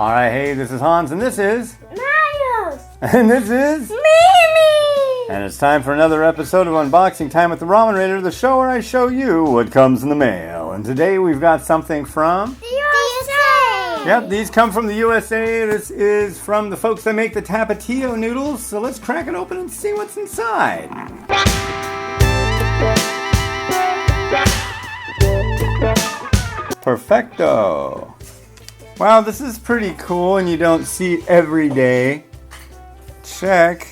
Alright, hey, this is Hans, and this is... Miles! And this is... Mimi! And it's time for another episode of Unboxing Time with the Ramen Raider, the show where I show you what comes in the mail. And today we've got something from... The USA! Yep, these come from the USA. This is from the folks that make the Tapatio noodles. So let's crack it open and see what's inside. Perfecto. Wow, this is pretty cool and you don't see it every day. Check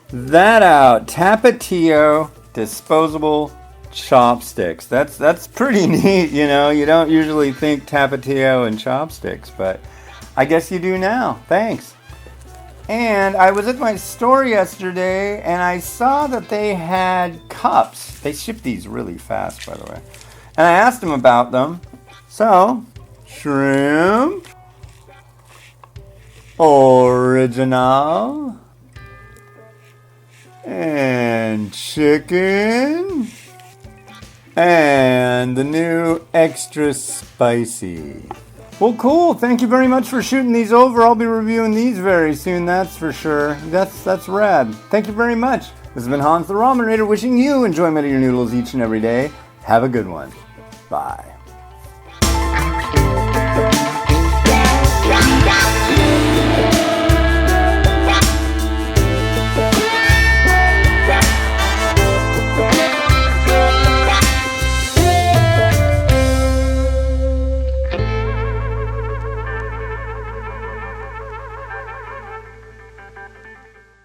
that out. Tapatio disposable chopsticks. That's pretty neat, you know. You don't usually think Tapatio and chopsticks, but I guess you do now. Thanks. And I was at my store yesterday and I saw that they had cups. They ship these really fast, by the way. And I asked them about them. So, shrimp, original, and chicken, and the new extra spicy. Well, cool. Thank you very much for shooting these over. I'll be reviewing these very soon, that's for sure. That's rad. Thank you very much. This has been Hans the Ramen Raider wishing you enjoyment of your noodles each and every day. Have a good one. Bye.